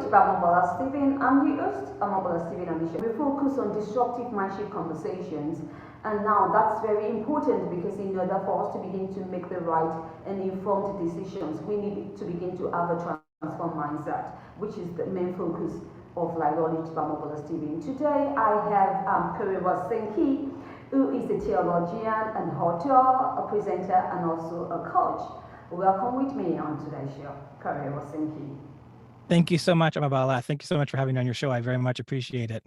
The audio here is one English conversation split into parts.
with Omobola Stephen. I'm the host, Omobola Stephen on the show. We focus on disruptive mindship conversations, and now that's very important because in order for us to begin to make the right and informed decisions, we need to begin to have a transformed mindset, which is the main focus of Knowledge by Omobola Stephen. Today I have Cory Rosenke, who is a theologian, an author, a presenter, and also a coach. Welcome with me on today's show, Cory Rosenke. Thank you so much, Omobola. Thank you so much for having me on your show. I very much appreciate it.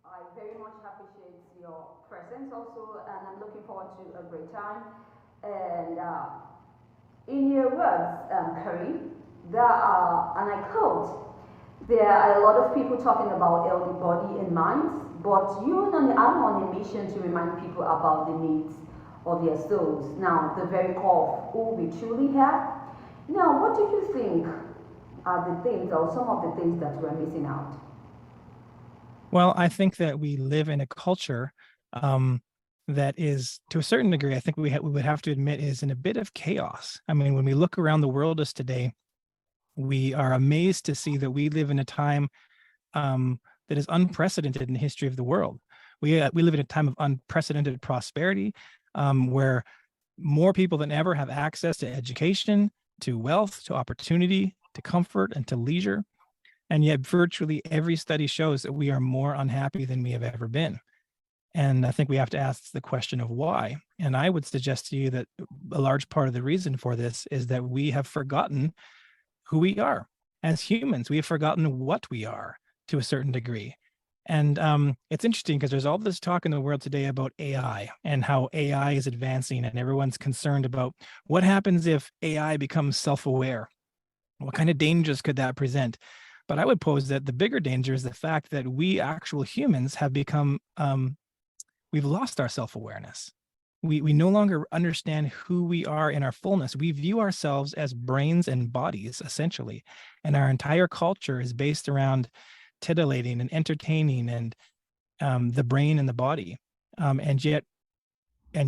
I very much appreciate your presence also, and I'm looking forward to a great time. And in your words, Cory, there are, and I quote, there are a lot of people talking about healthy body and minds, but I'm on a mission to remind people about the needs of their souls. Now, the very core of who we truly are. Now, what do you think are the things or some of the things that we're missing out? Well, I think that we live in a culture that is, to a certain degree, I think we would have to admit, is in a bit of chaos. I mean, when we look around the world as today, we are amazed to see that we live in a time that is unprecedented in the history of the world. We live in a time of unprecedented prosperity, where more people than ever have access to education, to wealth, to opportunity, to comfort, and to leisure. And yet virtually every study shows that we are more unhappy than we have ever been. And I think we have to ask the question of why. And I would suggest to you that a large part of the reason for this is that we have forgotten who we are as humans. We have forgotten what we are to a certain degree. And it's interesting because there's all this talk in the world today about AI and how AI is advancing, and everyone's concerned about what happens if AI becomes self-aware. What kind of dangers could that present? But I would pose that the bigger danger is the fact that we actual humans have become, we've lost our self-awareness. We no longer understand who we are in our fullness. We view ourselves as brains and bodies, essentially. And our entire culture is based around titillating and entertaining and the brain and the body. And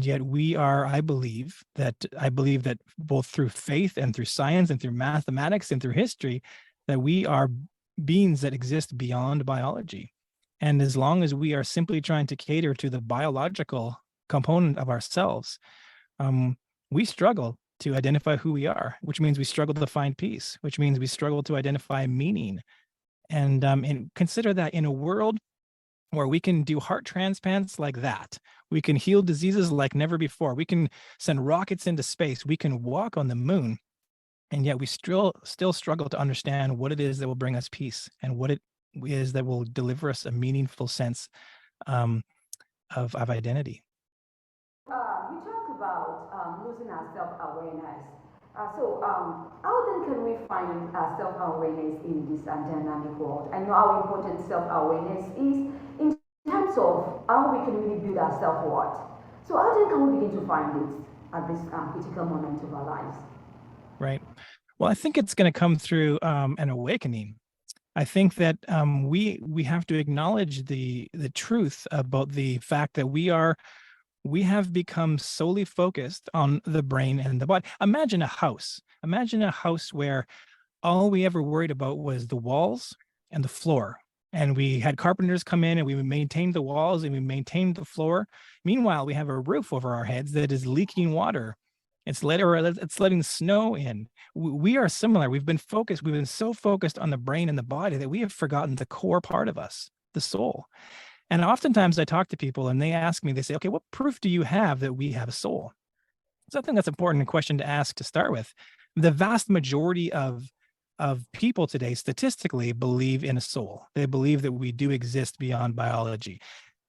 yet we are, I believe that both through faith and through science and through mathematics and through history, that we are beings that exist beyond biology. And as long as we are simply trying to cater to the biological component of ourselves, we struggle to identify who we are, which means we struggle to find peace, which means we struggle to identify meaning. And consider that in a world where we can do heart transplants like that, we can heal diseases like never before, we can send rockets into space, we can walk on the moon, and yet we still struggle to understand what it is that will bring us peace and what it is that will deliver us a meaningful sense of identity. You talk about losing our self-awareness. How then can we find self-awareness in this dynamic world? I know how important self-awareness is in terms of how we can really build our self-worth. So how then can we begin to find it at this critical moment of our lives? Right. Well, I think it's going to come through an awakening. I think that we have to acknowledge the truth about the fact that we have become solely focused on the brain and the body. Imagine a house where all we ever worried about was the walls and the floor. And we had carpenters come in and we maintained the walls and we maintained the floor. Meanwhile, we have a roof over our heads that is leaking water. It's letting snow in. We are similar. We've been so focused on the brain and the body that we have forgotten the core part of us, the soul. And oftentimes I talk to people and they ask me, they say, okay, what proof do you have that we have a soul? So I think that's an important question to ask to start with. The vast majority of people today statistically believe in a soul. They believe that we do exist beyond biology.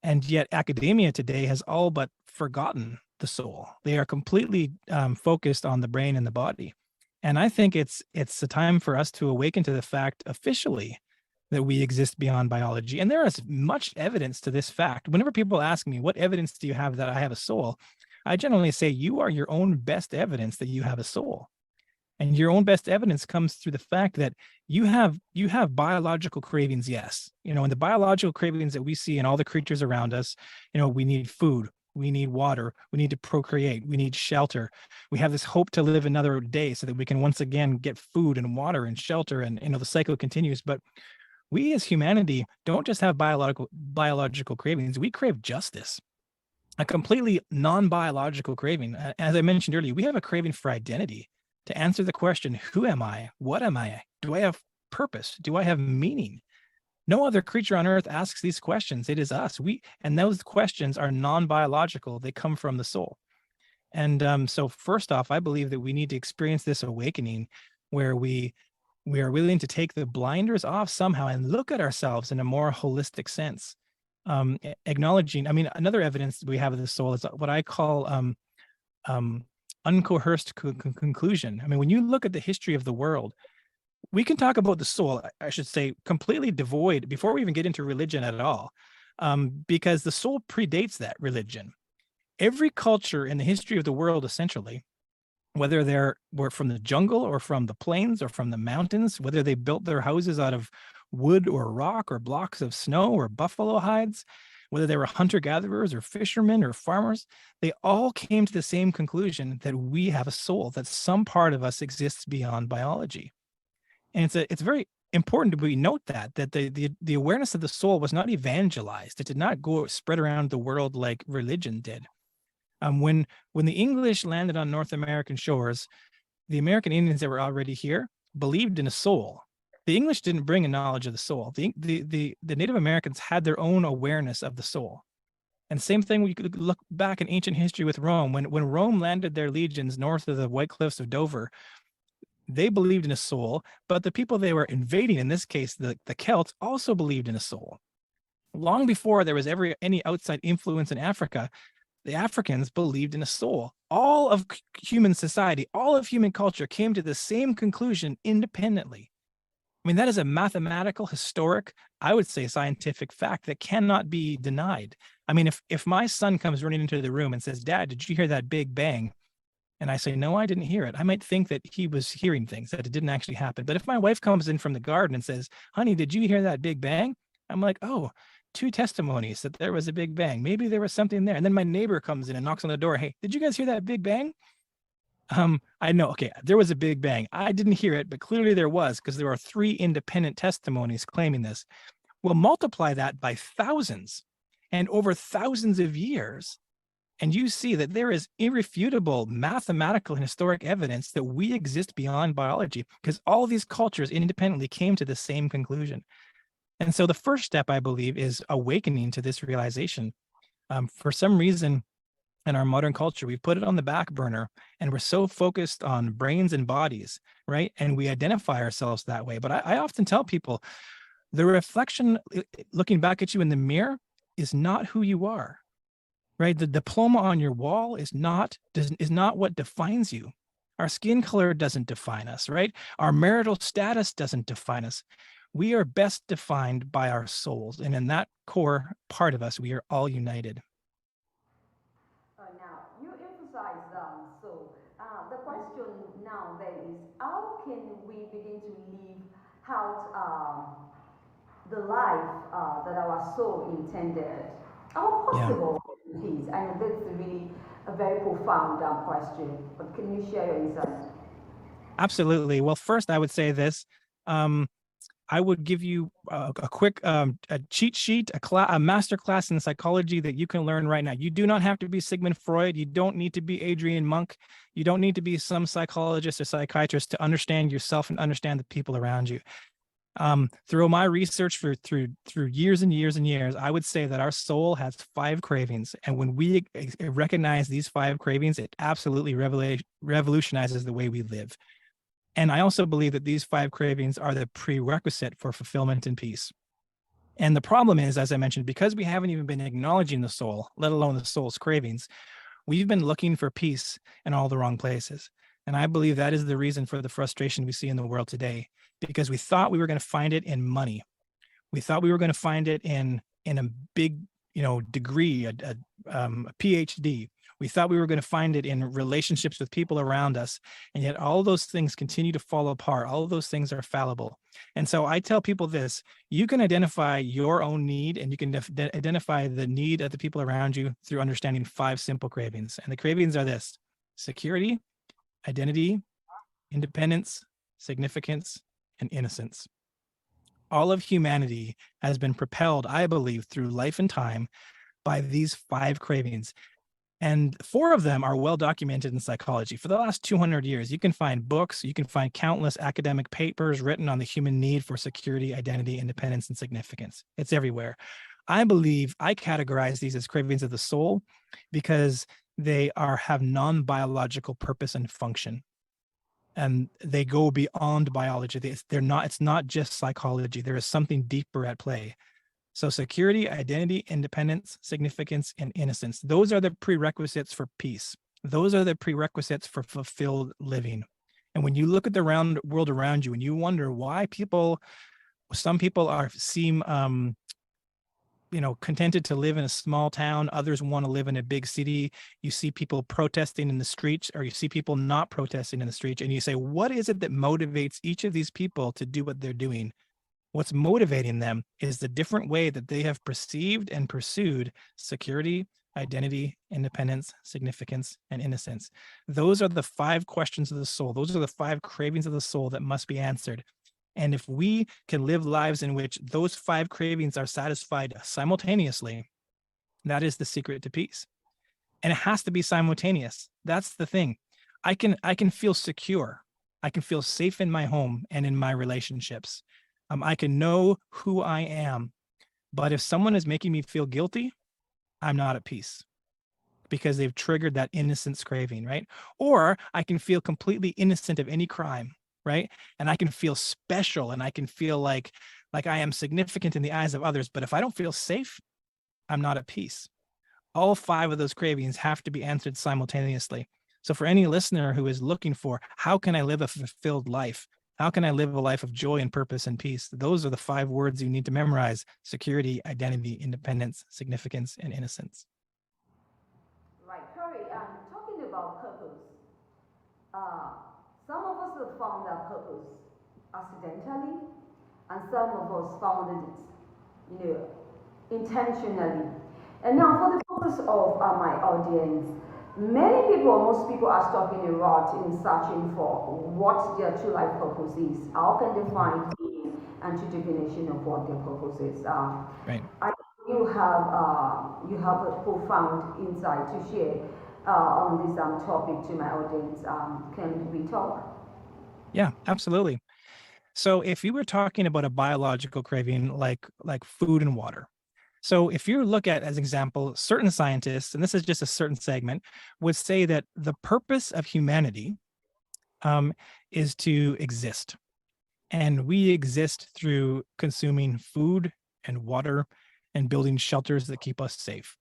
And yet academia today has all but forgotten the soul. They are completely focused on the brain and the body. And I think it's a time for us to awaken to the fact officially that we exist beyond biology. And there is much evidence to this fact. Whenever people ask me, what evidence do you have that I have a soul? I generally say, you are your own best evidence that you have a soul. And your own best evidence comes through the fact that you have biological cravings, yes. And the biological cravings that we see in all the creatures around us, we need food, we need water, we need to procreate, we need shelter. We have this hope to live another day so that we can once again get food and water and shelter, and the cycle continues. But we as humanity don't just have biological cravings, we crave justice, a completely non-biological craving. As I mentioned earlier, we have a craving for identity, to answer the question, who am I? What am I? Do I have purpose? Do I have meaning? No other creature on earth asks these questions. It is us. And those questions are non-biological. They come from the soul. And so first off, I believe that we need to experience this awakening where we are willing to take the blinders off somehow and look at ourselves in a more holistic sense. Acknowledging, I mean, another evidence that we have of the soul is what I call uncoerced conclusion. I mean, when you look at the history of the world, we can talk about the soul, I should say, completely devoid before we even get into religion at all, because the soul predates that religion. Every culture in the history of the world, essentially, whether were from the jungle or from the plains or from the mountains, whether they built their houses out of wood or rock or blocks of snow or buffalo hides, whether they were hunter-gatherers or fishermen or farmers, they all came to the same conclusion that we have a soul, that some part of us exists beyond biology. And it's very important to note that the awareness of the soul was not evangelized. It did not go spread around the world like religion did. When the English landed on North American shores, the American Indians that were already here believed in a soul. The English didn't bring a knowledge of the soul. The Native Americans had their own awareness of the soul. And same thing, we could look back in ancient history with Rome. When Rome landed their legions north of the White Cliffs of Dover, they believed in a soul, but the people they were invading, in this case, the Celts, also believed in a soul. Long before there was ever any outside influence in Africa, the Africans believed in a soul. All of human society, all of human culture came to the same conclusion independently. I mean, that is a mathematical, historic, I would say scientific fact that cannot be denied. I mean, if my son comes running into the room and says, "Dad, did you hear that big bang?" And I say, "No, I didn't hear it," I might think that he was hearing things, that it didn't actually happen. But if my wife comes in from the garden and says, "Honey, did you hear that big bang?" I'm like, "Oh, two testimonies that there was a big bang. Maybe there was something there." And then my neighbor comes in and knocks on the door. "Hey, did you guys hear that big bang?" I know, okay, there was a big bang. I didn't hear it, but clearly there was, because there are 3 independent testimonies claiming this. Well, multiply that by thousands and over thousands of years, and you see that there is irrefutable mathematical and historic evidence that we exist beyond biology, because all these cultures independently came to the same conclusion. And so the first step, I believe, is awakening to this realization. For some reason, in our modern culture, we put it on the back burner, and we're so focused on brains and bodies, right? And we identify ourselves that way. But I often tell people, the reflection looking back at you in the mirror is not who you are, right? The diploma on your wall is not what defines you. Our skin color doesn't define us, right? Our marital status doesn't define us. We are best defined by our souls. And in that core part of us, we are all united. Now, you emphasize so the question now then is, how can we begin to live out the life that our soul intended? How possible it is? I know that's really a very profound question, but can you share your insights? Absolutely. Well, first I would say this. I would give you a quick a cheat sheet, a master class in psychology that you can learn right now. You do not have to be Sigmund Freud. You don't need to be Adrian Monk. You don't need to be some psychologist or psychiatrist to understand yourself and understand the people around you. Through my research through years and years and years, I would say that our soul has 5 cravings. And when we recognize these 5 cravings, it absolutely revolutionizes the way we live. And I also believe that these 5 cravings are the prerequisite for fulfillment and peace. And the problem is, as I mentioned, because we haven't even been acknowledging the soul, let alone the soul's cravings, we've been looking for peace in all the wrong places. And I believe that is the reason for the frustration we see in the world today, because we thought we were going to find it in money. We thought we were going to find it in a big, degree, a PhD. We thought we were going to find it in relationships with people around us. And yet all those things continue to fall apart. All of those things are fallible. And so I tell people this: you can identify your own need, and you can identify the need of the people around you through understanding 5 simple cravings. And the cravings are this: security, identity, independence, significance, and innocence. All of humanity has been propelled, I believe, through life and time by these 5 cravings. And 4 of them are well documented in psychology. For the last 200 years, you can find books, you can find countless academic papers written on the human need for security, identity, independence, and significance. It's everywhere. I believe I categorize these as cravings of the soul because they have non-biological purpose and function. And they go beyond biology. It's not just psychology. There is something deeper at play. So security, identity, independence, significance, and innocence. Those are the prerequisites for peace. Those are the prerequisites for fulfilled living. And when you look at the world around you and you wonder why some people seem contented to live in a small town, others want to live in a big city. You see people protesting in the streets, or you see people not protesting in the streets, and you say, what is it that motivates each of these people to do what they're doing? What's motivating them is the different way that they have perceived and pursued security, identity, independence, significance, and innocence. Those are the 5 questions of the soul. Those are the 5 cravings of the soul that must be answered. And if we can live lives in which those 5 cravings are satisfied simultaneously, that is the secret to peace. And it has to be simultaneous. That's the thing. I can feel secure. I can feel safe in my home and in my relationships. I can know who I am, but if someone is making me feel guilty, I'm not at peace because they've triggered that innocence craving, right? Or I can feel completely innocent of any crime, right? And I can feel special, and I can feel like I am significant in the eyes of others. But if I don't feel safe, I'm not at peace. All 5 of those cravings have to be answered simultaneously. So for any listener who is looking for, how can I live a fulfilled life? How can I live a life of joy and purpose and peace? Those are the 5 words you need to memorize: security, identity, independence, significance, and innocence. Right, Cory, talking about purpose, some of us have found our purpose accidentally, and some of us found it, intentionally. And now for the purpose of my audience, many people, most people are stuck in a rut in searching for what their true life purpose is. How can they find meaning and true definition of what their purpose is? Right. You have a profound insight to share on this topic to my audience. Can we talk? Yeah, absolutely. So if you were talking about a biological craving like food and water, so if you look at, as an example, certain scientists, and this is just a certain segment, would say that the purpose of humanity is to exist. And we exist through consuming food and water and building shelters that keep us safe.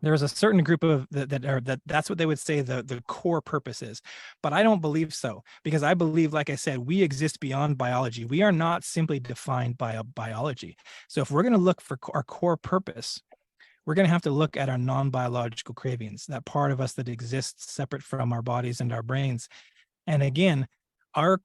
There is a certain group of that's what they would say the core purpose is. But I don't believe so, because I believe, like I said, we exist beyond biology. We are not simply defined by a biology. So if we're going to look for our core purpose, we're going to have to look at our non-biological cravings, that part of us that exists separate from our bodies and our brains. And again, our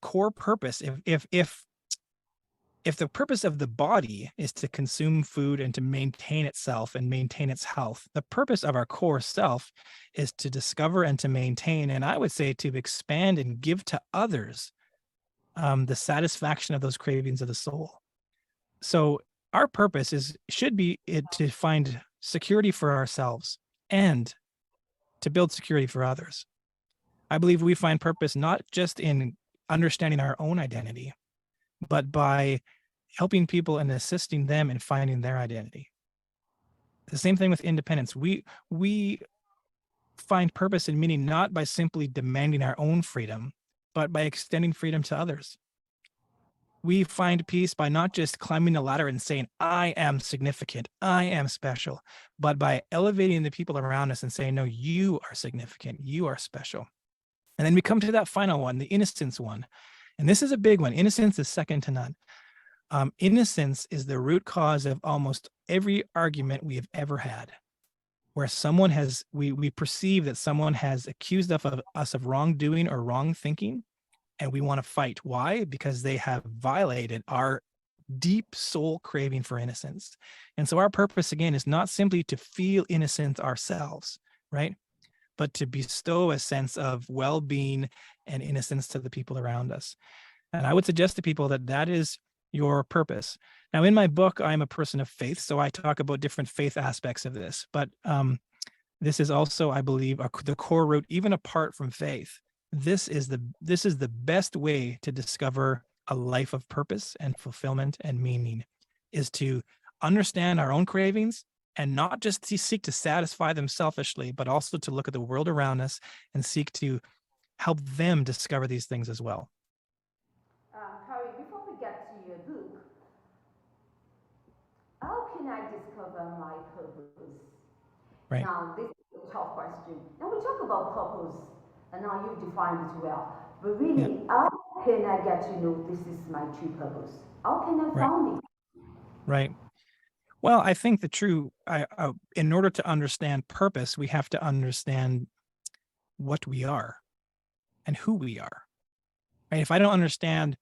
core purpose, if the purpose of the body is to consume food and to maintain itself and maintain its health, the purpose of our core self is to discover and to maintain, and I would say to expand and give to others the satisfaction of those cravings of the soul. So our purpose should be to find security for ourselves and to build security for others. I believe we find purpose not just in understanding our own identity, but by helping people and assisting them in finding their identity. The same thing with independence. We find purpose and meaning not by simply demanding our own freedom, but by extending freedom to others. We find peace by not just climbing the ladder and saying, I am significant, I am special, but by elevating the people around us and saying, no, you are significant, you are special. And then we come to that final one, the innocence one. And this is a big one. Innocence is second to none. Innocence is the root cause of almost every argument we have ever had. where someone has, we perceive that someone has accused of us of wrongdoing or wrong thinking, and we want to fight. Why? Because they have violated our deep soul craving for innocence. And so our purpose, again, is not simply to feel innocent ourselves, right? But to bestow a sense of well-being and innocence to the people around us. And I would suggest to people that that is your purpose. Now, in my book, I'm a person of faith, so I talk about different faith aspects of this. But this is also, I believe, the core root, even apart from faith. This is the best way to discover a life of purpose and fulfillment and meaning, is to understand our own cravings and not just to seek to satisfy them selfishly, but also to look at the world around us and seek to help them discover these things as well. Cory, before we get to your book, how can I discover my purpose? Right. Now, this is a tough question. Now, we talk about purpose, and now you define it well. But really, how can I get to know this is my true purpose? How can I find it? Right. Well, I think in order to understand purpose, we have to understand what we are and who we are. Right? If I don't understand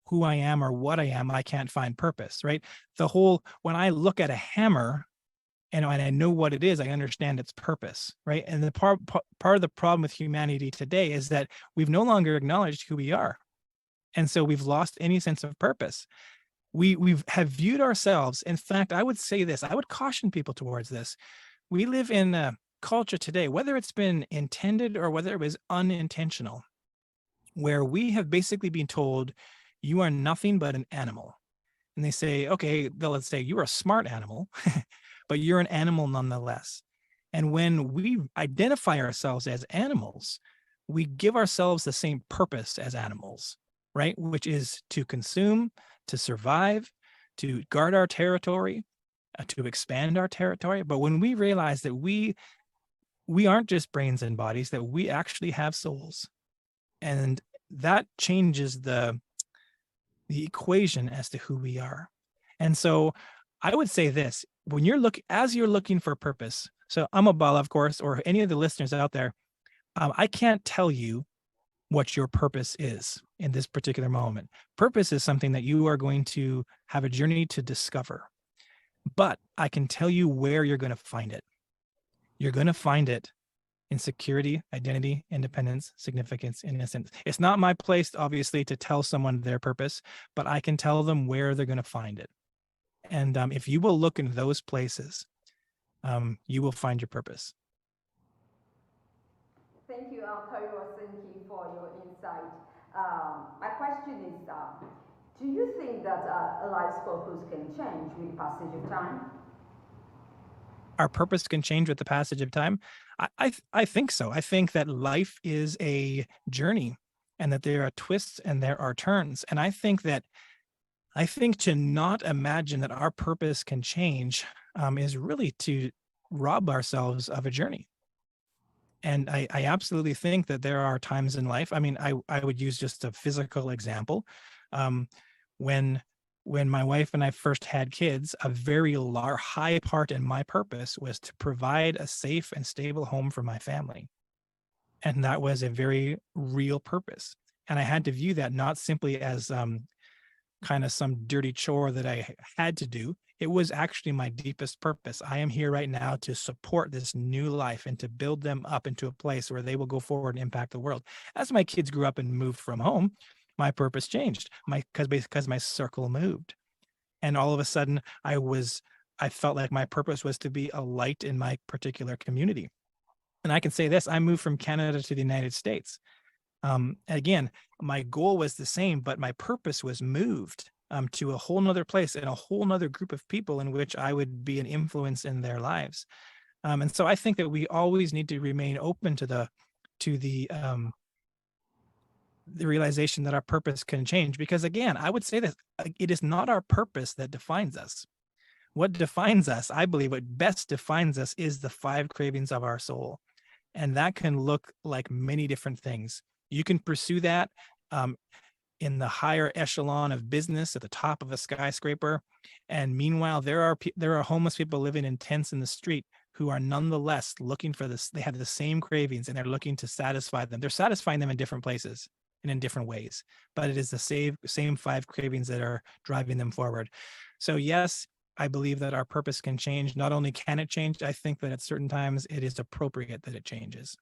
who I am or what I am, I can't find purpose, right? When I look at a hammer and I know what it is, I understand its purpose, right? And the part of the problem with humanity today is that we've no longer acknowledged who we are. And so we've lost any sense of purpose. We have viewed ourselves. In fact, I would say this, I would caution people towards this. We live in a culture today, whether it's been intended or whether it was unintentional, where we have basically been told, you are nothing but an animal. And they say, okay, let's say you're a smart animal, but you're an animal nonetheless. And when we identify ourselves as animals, we give ourselves the same purpose as animals, right? Which is to consume, to survive, to guard our territory, to expand our territory. But when we realize that we aren't just brains and bodies, that we actually have souls, and that changes the equation as to who we are. And so I would say this, when you're looking for purpose, so Omobola, of course, or any of the listeners out there, I can't tell you what your purpose is in this particular moment. Purpose is something that you are going to have a journey to discover. But I can tell you where you're going to find it. You're going to find it in security, identity, independence, significance, innocence. It's not my place, obviously, to tell someone their purpose, but I can tell them where they're going to find it. And if you will look in those places, you will find your purpose. Thank you, Cory Rosenke, for your insight. My question is, do you think that a life's purpose can change with the passage of time? Our purpose can change with the passage of time. I think so. I think that life is a journey, and that there are twists and there are turns. And I think to not imagine that our purpose can change is really to rob ourselves of a journey. And I absolutely think that there are times in life. I mean, I would use just a physical example. When my wife and I first had kids, a very high part in my purpose was to provide a safe and stable home for my family. And that was a very real purpose. And I had to view that not simply as kind of some dirty chore that I had to do. It was actually my deepest purpose. I am here right now to support this new life and to build them up into a place where they will go forward and impact the world. As my kids grew up and moved from home, my purpose changed because my circle moved. And all of a sudden I felt like my purpose was to be a light in my particular community. And I can say this, I moved from Canada to the United States. Again, my goal was the same, but my purpose was moved to a whole nother place and a whole nother group of people in which I would be an influence in their lives. And so I think that we always need to remain open to the realization that our purpose can change. Because again, I would say that it is not our purpose that defines us. What defines us, I believe, what best defines us is the 5 cravings of our soul. And that can look like many different things. You can pursue that in the higher echelon of business at the top of a skyscraper. And meanwhile, there are homeless people living in tents in the street. who are nonetheless looking for this. They have the same cravings and they're looking to satisfy them. They're satisfying them in different places and in different ways, but it is the same 5 cravings that are driving them forward. So yes, I believe that our purpose can change. Not only can it change, I think that at certain times it is appropriate that it changes.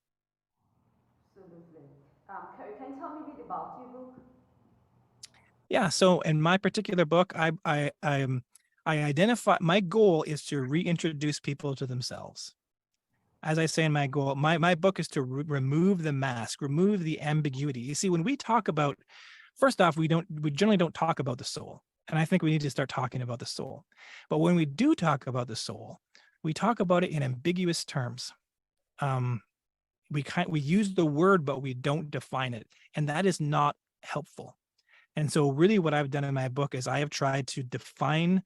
Absolutely. Cory, can you tell me a bit about your book? Yeah. So in my particular book, I identify, my goal is to reintroduce people to themselves. As I say in my goal, my book is to remove the mask, remove the ambiguity. You see, when we talk about, first off, we generally don't talk about the soul. And I think we need to start talking about the soul. But when we do talk about the soul, we talk about it in ambiguous terms. We use the word, but we don't define it. And that is not helpful. And so really what I've done in my book is I have tried to define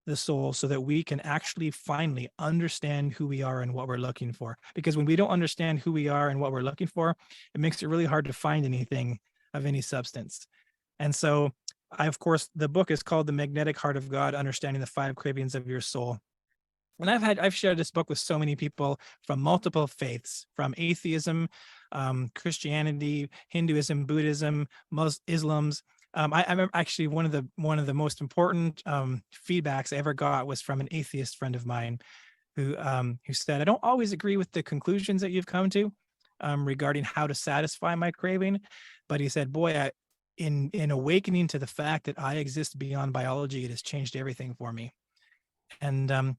the soul so that we can actually finally understand who we are and what we're looking for. Because when we don't understand who we are and what we're looking for, it makes it really hard to find anything of any substance. And so of course, the book is called The Magnetic Heart of God, Understanding the 5 Cravings of Your Soul. And I've shared this book with so many people from multiple faiths, from atheism, Christianity, Hinduism, Buddhism, Islam's. I remember actually one of the most important feedbacks I ever got was from an atheist friend of mine who said, "I don't always agree with the conclusions that you've come to regarding how to satisfy my craving," but he said, "Boy, in awakening to the fact that I exist beyond biology, it has changed everything for me." And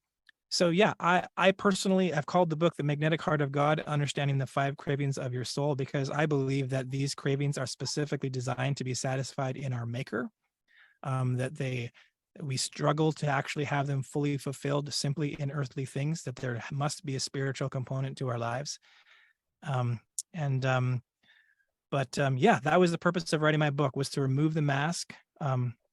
so yeah, I personally have called the book The Magnetic Heart of God, Understanding the 5 Cravings of Your Soul, because I believe that these cravings are specifically designed to be satisfied in our maker, that we struggle to actually have them fully fulfilled simply in earthly things, that there must be a spiritual component to our lives. Yeah, that was the purpose of writing my book, was to remove the mask,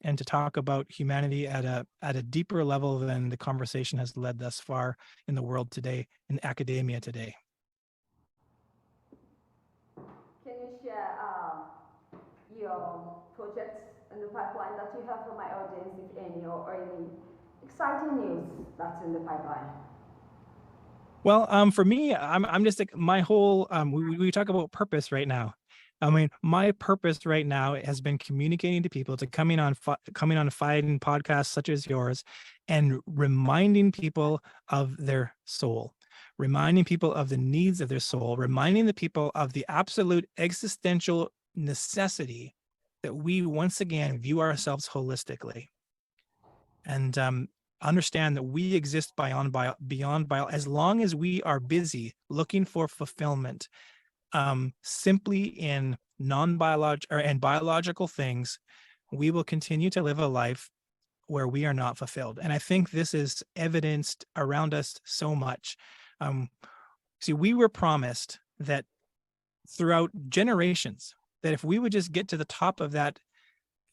and to talk about humanity at a deeper level than the conversation has led thus far in the world today, in academia today. Can you share your projects in the pipeline that you have for my audience, if any, or any exciting news that's in the pipeline? Well, for me, I'm just like my whole we talk about purpose right now. I mean, my purpose right now has been communicating to people, to coming on Fiden podcasts such as yours, and reminding people of their soul, reminding people of the needs of their soul, reminding the people of the absolute existential necessity that we once again view ourselves holistically, and understand that we exist beyond bio. As long as we are busy looking for fulfillment simply in non-biological and biological things, we will continue to live a life where we are not fulfilled. And I think this is evidenced around us so much. See, we were promised that throughout generations, that if we would just get to the top of that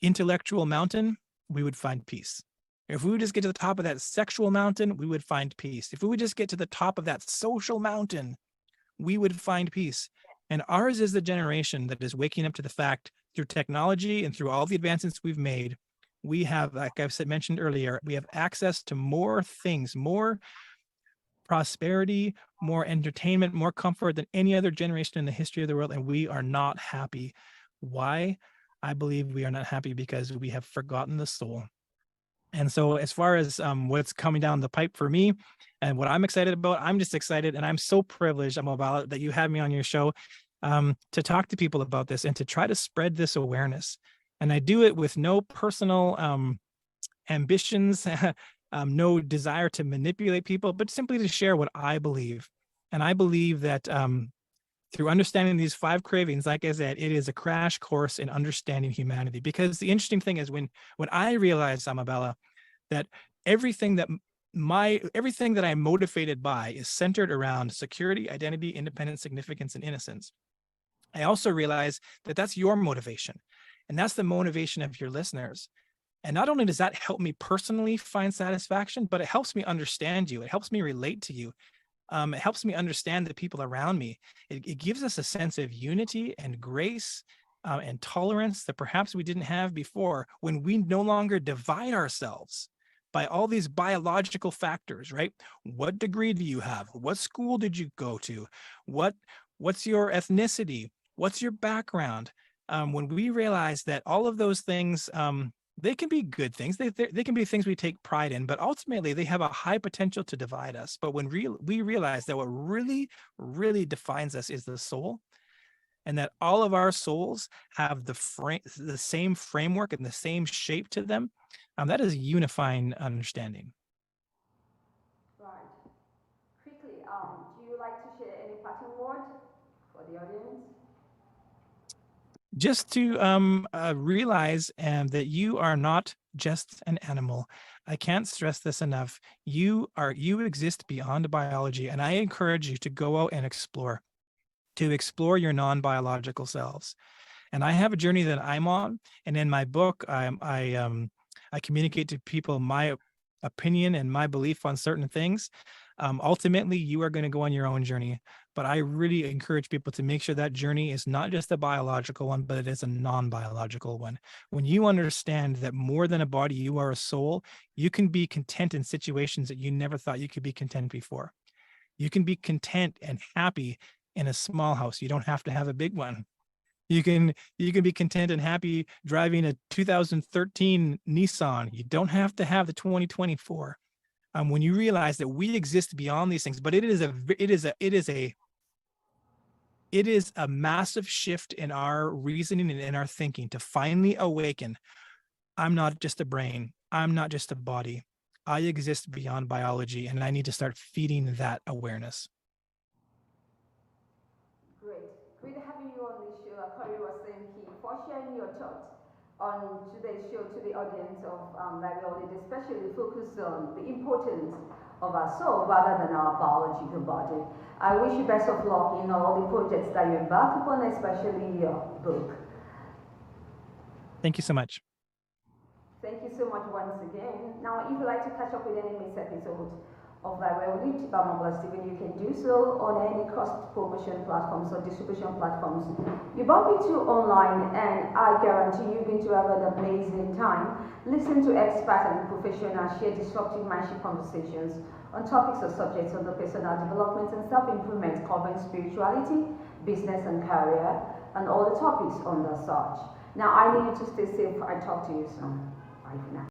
intellectual mountain, we would find peace. If we would just get to the top of that sexual mountain, we would find peace. If we would just get to the top of that social mountain, we would find peace. And ours is the generation that is waking up to the fact, through technology and through all the advancements we've made, we have, like I've mentioned earlier, we have access to more things, more prosperity, more entertainment, more comfort than any other generation in the history of the world, and we are not happy. Why? I believe we are not happy because we have forgotten the soul. And so as far as what's coming down the pipe for me and what I'm excited about, I'm just excited, and I'm so privileged, Omobola, that you have me on your show to talk to people about this and to try to spread this awareness. And I do it with no personal ambitions, no desire to manipulate people, but simply to share what I believe. And I believe that through understanding these 5 cravings, like I said, it is a crash course in understanding humanity. Because the interesting thing is when I realized, Omobola, that everything that I'm motivated by is centered around security, identity, independence, significance, and innocence, I also realize that that's your motivation, and that's the motivation of your listeners. And not only does that help me personally find satisfaction, but it helps me understand you. It helps me relate to you. It helps me understand the people around me. It gives us a sense of unity and grace and tolerance that perhaps we didn't have before, when we no longer divide ourselves by all these biological factors, right? What degree do you have? What school did you go to? What's your ethnicity? What's your background? When we realize that all of those things, they can be good things. They can be things we take pride in, but ultimately they have a high potential to divide us. But when we realize that what really, really defines us is the soul, and that all of our souls have the same framework and the same shape to them, that is a unifying understanding. Right. Quickly, do you like to share any parting word for the audience? Just to realize that you are not just an animal. I can't stress this enough. You exist beyond biology, and I encourage you to go out and explore your non-biological selves. And I have a journey that I'm on, and in my book, I communicate to people my opinion and my belief on certain things. Ultimately, you are going to go on your own journey, but I really encourage people to make sure that journey is not just a biological one, but it is a non-biological one. When you understand that more than a body, you are a soul, you can be content in situations that you never thought you could be content before. You can be content and happy in a small house. You don't have to have a big one. You can be content and happy driving a 2013 Nissan. You don't have to have the 2024. When you realize that we exist beyond these things, but it is a massive shift in our reasoning and in our thinking to finally awaken. I'm not just a brain. I'm not just a body. I exist beyond biology, and I need to start feeding that awareness. Great having you on the show, Cory Rosenke, for sharing your thoughts on today's show to the audience of Biology, especially focused on the importance of our soul rather than our biological body. I wish you best of luck in all the projects that you embark upon, especially your book. Thank you so much. Thank you so much once again. Now, if you'd like to catch up with any missed episodes of Biology by Omobola Stephen, you can do so on any cross-promotion platforms or distribution platforms you bump into online, and I guarantee you're going to have an amazing time. Listen to experts and professionals share disruptive mindship conversations on topics or subjects under personal development and self-improvement, covering spirituality, business and career, and all the topics under such. Now, I need you to stay safe. I talk to you soon. Bye for now.